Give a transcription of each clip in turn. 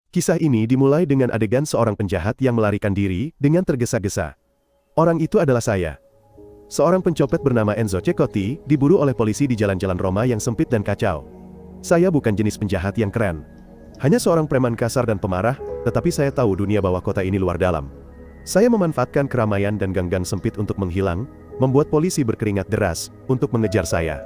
Kisah ini dimulai dengan adegan seorang penjahat yang melarikan diri dengan tergesa-gesa. Orang itu adalah saya. Seorang pencopet bernama Enzo Cecotti diburu oleh polisi di jalan-jalan Roma yang sempit dan kacau. Saya bukan jenis penjahat yang keren. Hanya seorang preman kasar dan pemarah, tetapi saya tahu dunia bawah kota ini luar dalam. Saya memanfaatkan keramaian dan gang-gang sempit untuk menghilang, membuat polisi berkeringat deras untuk mengejar saya.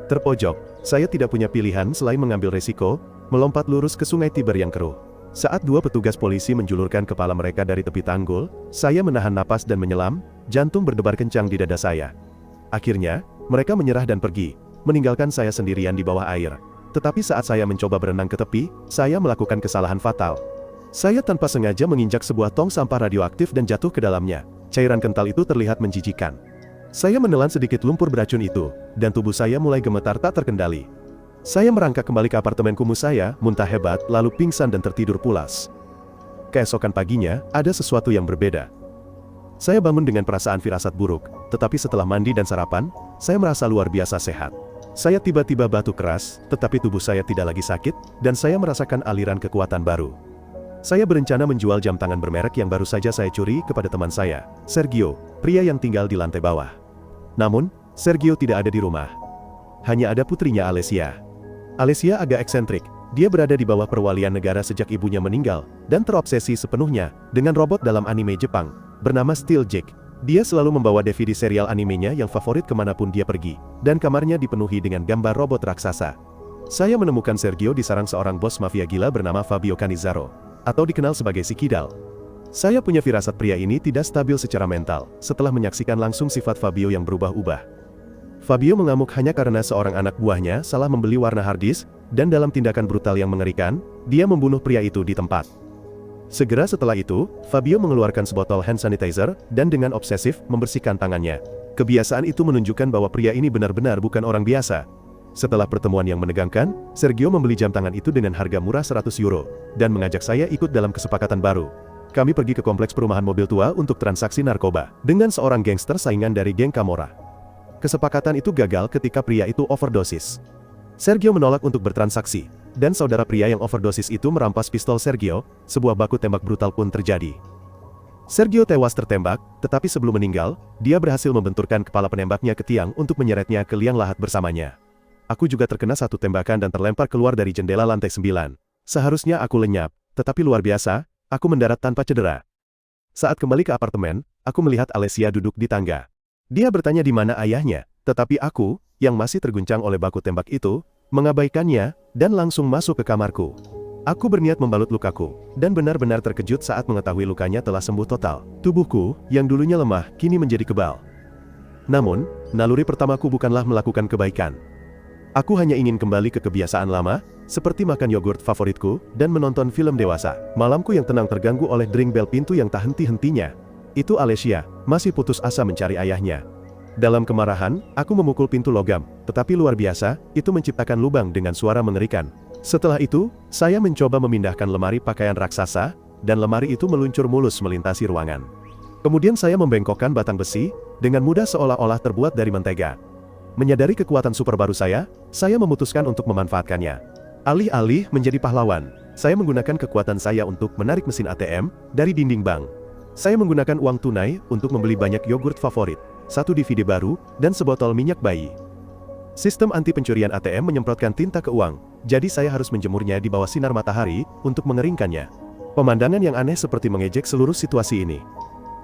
Terpojok, saya tidak punya pilihan selain mengambil resiko, melompat lurus ke sungai Tiber yang keruh. Saat dua petugas polisi menjulurkan kepala mereka dari tepi tanggul, saya menahan napas dan menyelam, jantung berdebar kencang di dada saya. Akhirnya, mereka menyerah dan pergi, meninggalkan saya sendirian di bawah air. Tetapi saat saya mencoba berenang ke tepi, saya melakukan kesalahan fatal. Saya tanpa sengaja menginjak sebuah tong sampah radioaktif dan jatuh ke dalamnya. Cairan kental itu terlihat menjijikan. Saya menelan sedikit lumpur beracun itu, dan tubuh saya mulai gemetar tak terkendali. Saya merangkak kembali ke apartemen kumuh saya, muntah hebat, lalu pingsan dan tertidur pulas. Keesokan paginya, ada sesuatu yang berbeda. Saya bangun dengan perasaan firasat buruk, tetapi setelah mandi dan sarapan, saya merasa luar biasa sehat. Saya tiba-tiba batuk keras, tetapi tubuh saya tidak lagi sakit, dan saya merasakan aliran kekuatan baru. Saya berencana menjual jam tangan bermerek yang baru saja saya curi kepada teman saya, Sergio, pria yang tinggal di lantai bawah. Namun, Sergio tidak ada di rumah. Hanya ada putrinya Alessia. Alessia agak eksentrik, dia berada di bawah perwalian negara sejak ibunya meninggal, dan terobsesi sepenuhnya dengan robot dalam anime Jepang, bernama Steel Jack. Dia selalu membawa DVD serial animenya yang favorit kemanapun dia pergi, dan kamarnya dipenuhi dengan gambar robot raksasa. Saya menemukan Sergio di sarang seorang bos mafia gila bernama Fabio Cannizaro, atau dikenal sebagai si Kidal. Saya punya firasat pria ini tidak stabil secara mental, setelah menyaksikan langsung sifat Fabio yang berubah-ubah. Fabio mengamuk hanya karena seorang anak buahnya salah membeli warna harddisk, dan dalam tindakan brutal yang mengerikan, dia membunuh pria itu di tempat. Segera setelah itu, Fabio mengeluarkan sebotol hand sanitizer, dan dengan obsesif membersihkan tangannya. Kebiasaan itu menunjukkan bahwa pria ini benar-benar bukan orang biasa. Setelah pertemuan yang menegangkan, Sergio membeli jam tangan itu dengan harga murah 100 euro, dan mengajak saya ikut dalam kesepakatan baru. Kami pergi ke kompleks perumahan mobil tua untuk transaksi narkoba, dengan seorang gangster saingan dari geng Camorra. Kesepakatan itu gagal ketika pria itu overdosis. Sergio menolak untuk bertransaksi, dan saudara pria yang overdosis itu merampas pistol Sergio, sebuah baku tembak brutal pun terjadi. Sergio tewas tertembak, tetapi sebelum meninggal, dia berhasil membenturkan kepala penembaknya ke tiang untuk menyeretnya ke liang lahat bersamanya. Aku juga terkena satu tembakan dan terlempar keluar dari jendela lantai 9. Seharusnya aku lenyap, tetapi luar biasa, aku mendarat tanpa cedera. Saat kembali ke apartemen, aku melihat Alessia duduk di tangga. Dia bertanya di mana ayahnya, tetapi aku, yang masih terguncang oleh baku tembak itu, mengabaikannya, dan langsung masuk ke kamarku. Aku berniat membalut lukaku, dan benar-benar terkejut saat mengetahui lukanya telah sembuh total. Tubuhku, yang dulunya lemah, kini menjadi kebal. Namun, naluri pertamaku bukanlah melakukan kebaikan. Aku hanya ingin kembali ke kebiasaan lama, seperti makan yogurt favoritku, dan menonton film dewasa. Malamku yang tenang terganggu oleh dering bel pintu yang tak henti-hentinya. Itu Alessia, masih putus asa mencari ayahnya. Dalam kemarahan, aku memukul pintu logam, tetapi luar biasa, itu menciptakan lubang dengan suara mengerikan. Setelah itu, saya mencoba memindahkan lemari pakaian raksasa, dan lemari itu meluncur mulus melintasi ruangan. Kemudian saya membengkokkan batang besi, dengan mudah seolah-olah terbuat dari mentega. Menyadari kekuatan super baru saya memutuskan untuk memanfaatkannya. Alih-alih menjadi pahlawan, saya menggunakan kekuatan saya untuk menarik mesin ATM dari dinding bank. Saya menggunakan uang tunai untuk membeli banyak yogurt favorit, satu DVD baru, dan sebotol minyak bayi. Sistem anti pencurian ATM menyemprotkan tinta ke uang, jadi saya harus menjemurnya di bawah sinar matahari untuk mengeringkannya. Pemandangan yang aneh seperti mengejek seluruh situasi ini.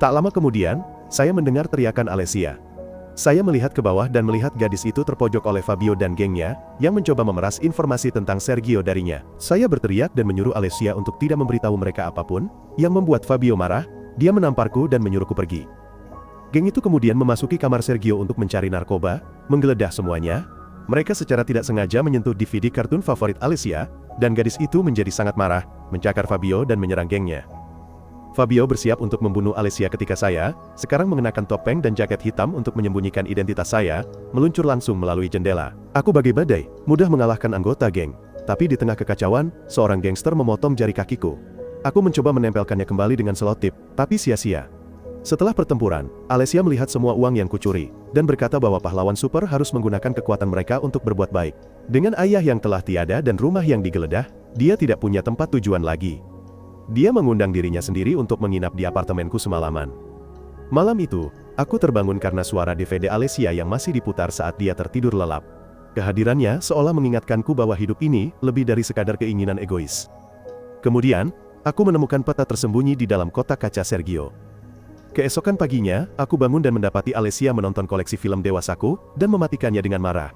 Tak lama kemudian, saya mendengar teriakan Alessia. Saya melihat ke bawah dan melihat gadis itu terpojok oleh Fabio dan gengnya, yang mencoba memeras informasi tentang Sergio darinya. Saya berteriak dan menyuruh Alessia untuk tidak memberitahu mereka apapun, yang membuat Fabio marah. Dia menamparku dan menyuruhku pergi. Geng itu kemudian memasuki kamar Sergio untuk mencari narkoba, menggeledah semuanya. Mereka secara tidak sengaja menyentuh DVD kartun favorit Alessia, dan gadis itu menjadi sangat marah, mencakar Fabio dan menyerang gengnya. Fabio bersiap untuk membunuh Alessia ketika saya, sekarang mengenakan topeng dan jaket hitam untuk menyembunyikan identitas saya, meluncur langsung melalui jendela. Aku bagai badai, mudah mengalahkan anggota geng. Tapi di tengah kekacauan, seorang gangster memotong jari kakiku. Aku mencoba menempelkannya kembali dengan selotip, tapi sia-sia. Setelah pertempuran, Alessia melihat semua uang yang kucuri, dan berkata bahwa pahlawan super harus menggunakan kekuatan mereka untuk berbuat baik. Dengan ayah yang telah tiada dan rumah yang digeledah, dia tidak punya tempat tujuan lagi. Dia mengundang dirinya sendiri untuk menginap di apartemenku semalaman. Malam itu, aku terbangun karena suara DVD Alessia yang masih diputar saat dia tertidur lelap. Kehadirannya seolah mengingatkanku bahwa hidup ini lebih dari sekadar keinginan egois. Kemudian, aku menemukan peta tersembunyi di dalam kotak kaca Sergio. Keesokan paginya, aku bangun dan mendapati Alessia menonton koleksi film dewasaku dan mematikannya dengan marah.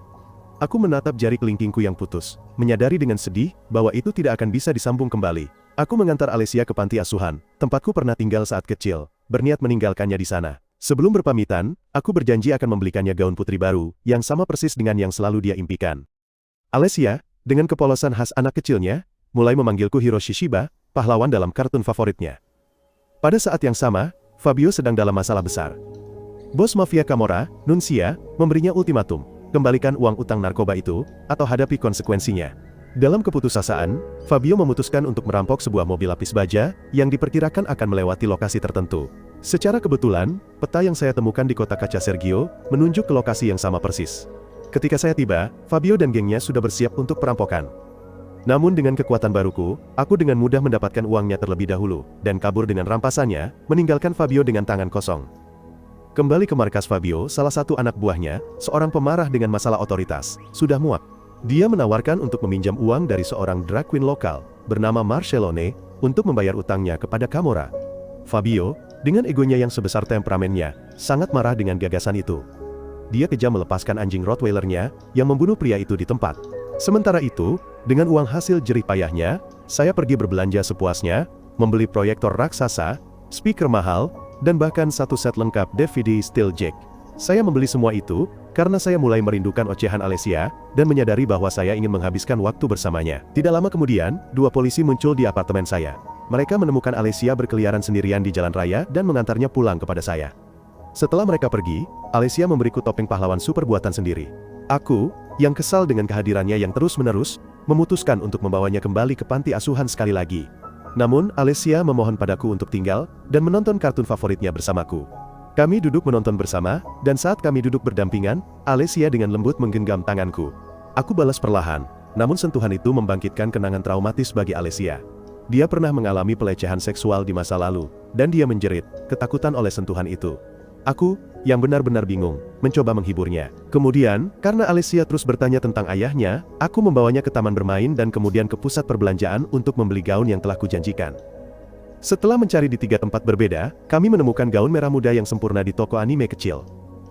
Aku menatap jari kelingkingku yang putus, menyadari dengan sedih bahwa itu tidak akan bisa disambung kembali. Aku mengantar Alessia ke panti asuhan, tempatku pernah tinggal saat kecil, berniat meninggalkannya di sana. Sebelum berpamitan, aku berjanji akan membelikannya gaun putri baru, yang sama persis dengan yang selalu dia impikan. Alessia, dengan kepolosan khas anak kecilnya, mulai memanggilku Hiroshi Shiba, pahlawan dalam kartun favoritnya. Pada saat yang sama, Fabio sedang dalam masalah besar. Bos mafia Camorra, Nunzia, memberinya ultimatum, kembalikan uang utang narkoba itu, atau hadapi konsekuensinya. Dalam keputusasaan, Fabio memutuskan untuk merampok sebuah mobil lapis baja, yang diperkirakan akan melewati lokasi tertentu. Secara kebetulan, peta yang saya temukan di kotak kaca Sergio, menunjuk ke lokasi yang sama persis. Ketika saya tiba, Fabio dan gengnya sudah bersiap untuk perampokan. Namun dengan kekuatan baruku, aku dengan mudah mendapatkan uangnya terlebih dahulu, dan kabur dengan rampasannya, meninggalkan Fabio dengan tangan kosong. Kembali ke markas Fabio, salah satu anak buahnya, seorang pemarah dengan masalah otoritas, sudah muak. Dia menawarkan untuk meminjam uang dari seorang drag queen lokal, bernama Marcelone, untuk membayar utangnya kepada Camorra. Fabio, dengan egonya yang sebesar temperamennya, sangat marah dengan gagasan itu. Dia kejam melepaskan anjing Rottweilernya, yang membunuh pria itu di tempat. Sementara itu, dengan uang hasil jerih payahnya, saya pergi berbelanja sepuasnya, membeli proyektor raksasa, speaker mahal, dan bahkan satu set lengkap DVD Steeljack. Saya membeli semua itu, karena saya mulai merindukan ocehan Alessia, dan menyadari bahwa saya ingin menghabiskan waktu bersamanya. Tidak lama kemudian, dua polisi muncul di apartemen saya. Mereka menemukan Alessia berkeliaran sendirian di jalan raya dan mengantarnya pulang kepada saya. Setelah mereka pergi, Alessia memberiku topeng pahlawan super buatan sendiri. Aku, yang kesal dengan kehadirannya yang terus-menerus, memutuskan untuk membawanya kembali ke panti asuhan sekali lagi. Namun, Alessia memohon padaku untuk tinggal, dan menonton kartun favoritnya bersamaku. Kami duduk menonton bersama, dan saat kami duduk berdampingan, Alessia dengan lembut menggenggam tanganku. Aku balas perlahan, namun sentuhan itu membangkitkan kenangan traumatis bagi Alessia. Dia pernah mengalami pelecehan seksual di masa lalu, dan dia menjerit, ketakutan oleh sentuhan itu. Aku, yang benar-benar bingung, mencoba menghiburnya. Kemudian, karena Alessia terus bertanya tentang ayahnya, aku membawanya ke taman bermain dan kemudian ke pusat perbelanjaan untuk membeli gaun yang telah kujanjikan. Setelah mencari di 3 tempat berbeda, kami menemukan gaun merah muda yang sempurna di toko anime kecil.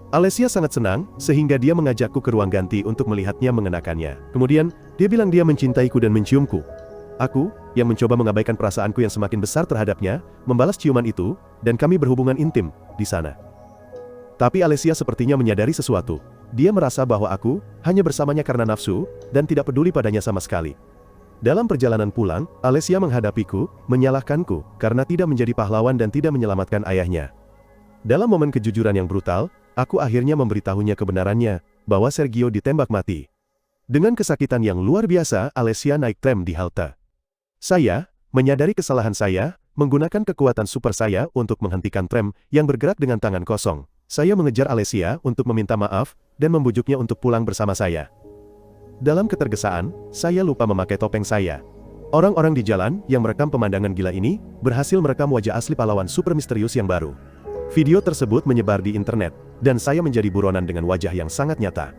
Alessia sangat senang, sehingga dia mengajakku ke ruang ganti untuk melihatnya mengenakannya. Kemudian, dia bilang dia mencintaiku dan menciumku. Aku, yang mencoba mengabaikan perasaanku yang semakin besar terhadapnya, membalas ciuman itu, dan kami berhubungan intim di sana. Tapi Alessia sepertinya menyadari sesuatu. Dia merasa bahwa aku hanya bersamanya karena nafsu, dan tidak peduli padanya sama sekali. Dalam perjalanan pulang, Alessia menghadapiku, menyalahkanku, karena tidak menjadi pahlawan dan tidak menyelamatkan ayahnya. Dalam momen kejujuran yang brutal, aku akhirnya memberitahunya kebenarannya, bahwa Sergio ditembak mati. Dengan kesakitan yang luar biasa, Alessia naik tram di halte. Saya, menyadari kesalahan saya, menggunakan kekuatan super saya untuk menghentikan tram yang bergerak dengan tangan kosong. Saya mengejar Alessia untuk meminta maaf, dan membujuknya untuk pulang bersama saya. Dalam ketergesaan, saya lupa memakai topeng saya. Orang-orang di jalan, yang merekam pemandangan gila ini, berhasil merekam wajah asli pahlawan super misterius yang baru. Video tersebut menyebar di internet, dan saya menjadi buronan dengan wajah yang sangat nyata.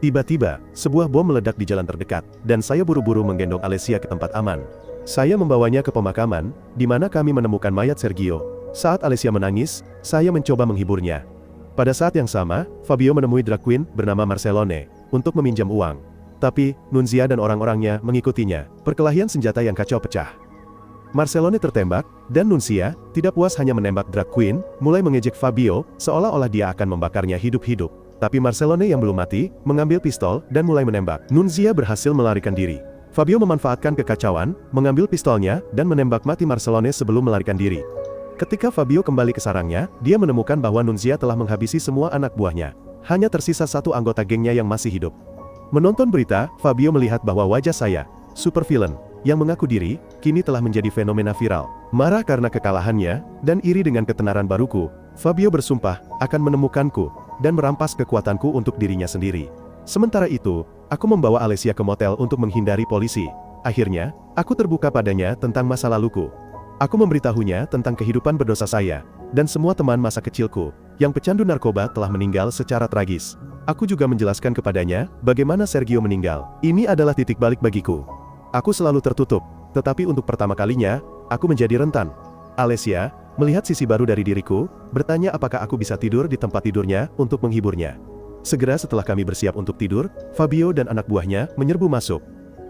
Tiba-tiba, sebuah bom meledak di jalan terdekat, dan saya buru-buru menggendong Alessia ke tempat aman. Saya membawanya ke pemakaman, di mana kami menemukan mayat Sergio. Saat Alessia menangis, saya mencoba menghiburnya. Pada saat yang sama, Fabio menemui drag queen bernama Marcelone untuk meminjam uang. Tapi, Nunzia dan orang-orangnya mengikutinya. Perkelahian senjata yang kacau pecah. Marcelone tertembak, dan Nunzia, tidak puas hanya menembak drag queen, mulai mengejek Fabio, seolah-olah dia akan membakarnya hidup-hidup. Tapi Marcelone yang belum mati, mengambil pistol, dan mulai menembak. Nunzia berhasil melarikan diri. Fabio memanfaatkan kekacauan, mengambil pistolnya, dan menembak mati Marcelone sebelum melarikan diri. Ketika Fabio kembali ke sarangnya, dia menemukan bahwa Nunzia telah menghabisi semua anak buahnya. Hanya tersisa satu anggota gengnya yang masih hidup. Menonton berita, Fabio melihat bahwa wajah saya, supervillain, yang mengaku diri, kini telah menjadi fenomena viral. Marah karena kekalahannya, dan iri dengan ketenaran baruku, Fabio bersumpah akan menemukanku, dan merampas kekuatanku untuk dirinya sendiri. Sementara itu, aku membawa Alessia ke motel untuk menghindari polisi. Akhirnya, aku terbuka padanya tentang masa laluku. Aku memberitahunya tentang kehidupan berdosa saya, dan semua teman masa kecilku, yang pecandu narkoba telah meninggal secara tragis. Aku juga menjelaskan kepadanya, bagaimana Sergio meninggal. Ini adalah titik balik bagiku. Aku selalu tertutup, tetapi untuk pertama kalinya, aku menjadi rentan. Alessia, melihat sisi baru dari diriku, bertanya apakah aku bisa tidur di tempat tidurnya untuk menghiburnya. Segera setelah kami bersiap untuk tidur, Fabio dan anak buahnya menyerbu masuk.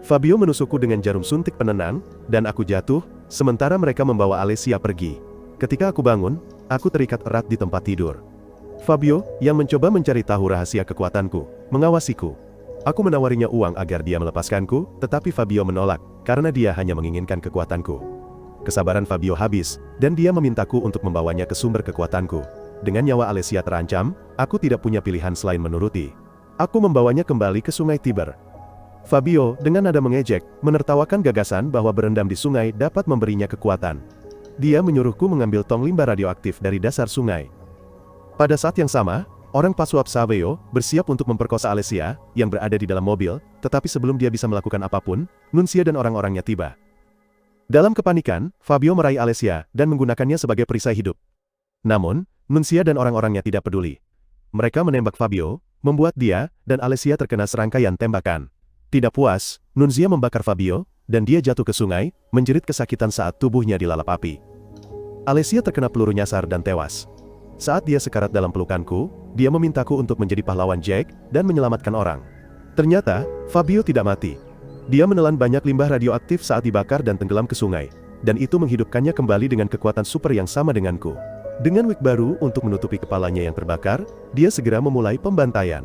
Fabio menusukku dengan jarum suntik penenang, dan aku jatuh, sementara mereka membawa Alessia pergi. Ketika aku bangun, aku terikat erat di tempat tidur. Fabio, yang mencoba mencari tahu rahasia kekuatanku, mengawasiku. Aku menawarinya uang agar dia melepaskanku, tetapi Fabio menolak, karena dia hanya menginginkan kekuatanku. Kesabaran Fabio habis, dan dia memintaku untuk membawanya ke sumber kekuatanku. Dengan nyawa Alessia terancam, aku tidak punya pilihan selain menuruti. Aku membawanya kembali ke sungai Tiber. Fabio, dengan nada mengejek, menertawakan gagasan bahwa berendam di sungai dapat memberinya kekuatan. Dia menyuruhku mengambil tong limbah radioaktif dari dasar sungai. Pada saat yang sama, orang pasuap Savio bersiap untuk memperkosa Alessia, yang berada di dalam mobil, tetapi sebelum dia bisa melakukan apapun, Nunzia dan orang-orangnya tiba. Dalam kepanikan, Fabio meraih Alessia dan menggunakannya sebagai perisai hidup. Namun, Nunzia dan orang-orangnya tidak peduli. Mereka menembak Fabio, membuat dia dan Alessia terkena serangkaian tembakan. Tidak puas, Nunzia membakar Fabio, dan dia jatuh ke sungai, menjerit kesakitan saat tubuhnya dilalap api. Alessia terkena peluru nyasar dan tewas. Saat dia sekarat dalam pelukanku, dia memintaku untuk menjadi pahlawan Jack dan menyelamatkan orang. Ternyata, Fabio tidak mati. Dia menelan banyak limbah radioaktif saat dibakar dan tenggelam ke sungai, dan itu menghidupkannya kembali dengan kekuatan super yang sama denganku. Dengan wig baru untuk menutupi kepalanya yang terbakar, dia segera memulai pembantaian.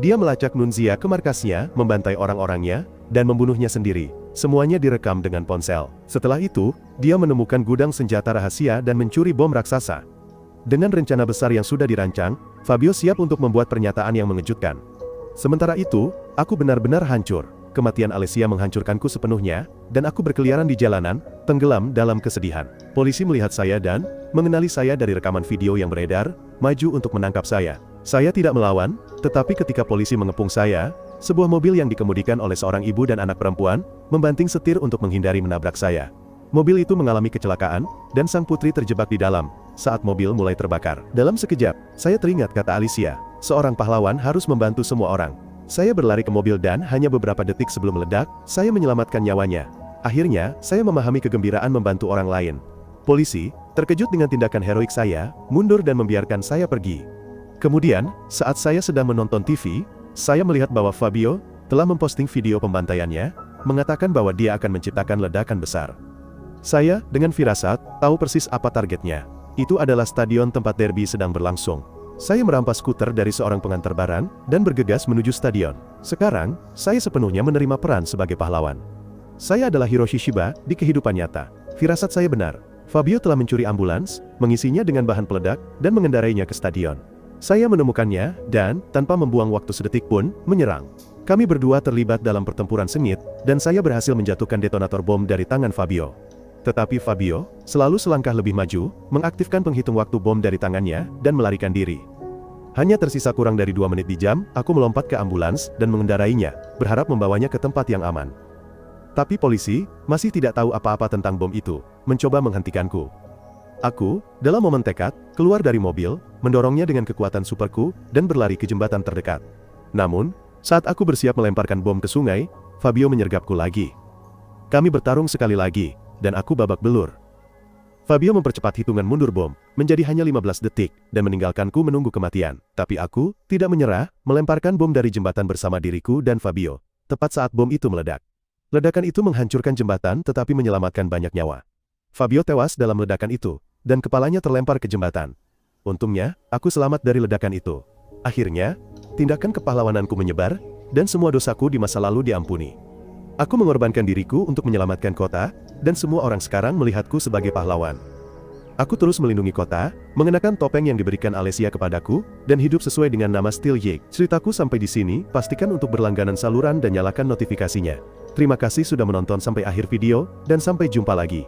Dia melacak Nunzia ke markasnya, membantai orang-orangnya, dan membunuhnya sendiri. Semuanya direkam dengan ponsel. Setelah itu, dia menemukan gudang senjata rahasia dan mencuri bom raksasa. Dengan rencana besar yang sudah dirancang, Fabio siap untuk membuat pernyataan yang mengejutkan. Sementara itu, aku benar-benar hancur. Kematian Alessia menghancurkanku sepenuhnya, dan aku berkeliaran di jalanan, tenggelam dalam kesedihan. Polisi melihat saya dan mengenali saya dari rekaman video yang beredar, maju untuk menangkap saya. Saya tidak melawan, tetapi ketika polisi mengepung saya, sebuah mobil yang dikemudikan oleh seorang ibu dan anak perempuan, membanting setir untuk menghindari menabrak saya. Mobil itu mengalami kecelakaan, dan sang putri terjebak di dalam, saat mobil mulai terbakar. Dalam sekejap, saya teringat kata Alessia, seorang pahlawan harus membantu semua orang. Saya berlari ke mobil dan hanya beberapa detik sebelum meledak, saya menyelamatkan nyawanya. Akhirnya, saya memahami kegembiraan membantu orang lain. Polisi, terkejut dengan tindakan heroik saya, mundur dan membiarkan saya pergi. Kemudian, saat saya sedang menonton TV, saya melihat bahwa Fabio telah memposting video pembantaiannya, mengatakan bahwa dia akan menciptakan ledakan besar. Saya, dengan firasat, tahu persis apa targetnya. Itu adalah stadion tempat derby sedang berlangsung. Saya merampas skuter dari seorang pengantar barang, dan bergegas menuju stadion. Sekarang, saya sepenuhnya menerima peran sebagai pahlawan. Saya adalah Hiroshi Shiba di kehidupan nyata. Firasat saya benar. Fabio telah mencuri ambulans, mengisinya dengan bahan peledak, dan mengendarainya ke stadion. Saya menemukannya, dan, tanpa membuang waktu sedetik pun, menyerang. Kami berdua terlibat dalam pertempuran sengit, dan saya berhasil menjatuhkan detonator bom dari tangan Fabio. Tetapi Fabio, selalu selangkah lebih maju, mengaktifkan penghitung waktu bom dari tangannya, dan melarikan diri. Hanya tersisa kurang dari 2 menit di jam, aku melompat ke ambulans, dan mengendarainya, berharap membawanya ke tempat yang aman. Tapi polisi, masih tidak tahu apa-apa tentang bom itu, mencoba menghentikanku. Aku, dalam momen tekad, keluar dari mobil, mendorongnya dengan kekuatan superku, dan berlari ke jembatan terdekat. Namun, saat aku bersiap melemparkan bom ke sungai, Fabio menyergapku lagi. Kami bertarung sekali lagi, dan aku babak belur. Fabio mempercepat hitungan mundur bom, menjadi hanya 15 detik, dan meninggalkanku menunggu kematian. Tapi aku, tidak menyerah, melemparkan bom dari jembatan bersama diriku dan Fabio, tepat saat bom itu meledak. Ledakan itu menghancurkan jembatan tetapi menyelamatkan banyak nyawa. Fabio tewas dalam ledakan itu, dan kepalanya terlempar ke jembatan. Untungnya, aku selamat dari ledakan itu. Akhirnya, tindakan kepahlawananku menyebar, dan semua dosaku di masa lalu diampuni. Aku mengorbankan diriku untuk menyelamatkan kota, dan semua orang sekarang melihatku sebagai pahlawan. Aku terus melindungi kota, mengenakan topeng yang diberikan Alessia kepadaku, dan hidup sesuai dengan nama Steel Jake. Ceritaku sampai di sini, pastikan untuk berlangganan saluran dan nyalakan notifikasinya. Terima kasih sudah menonton sampai akhir video, dan sampai jumpa lagi.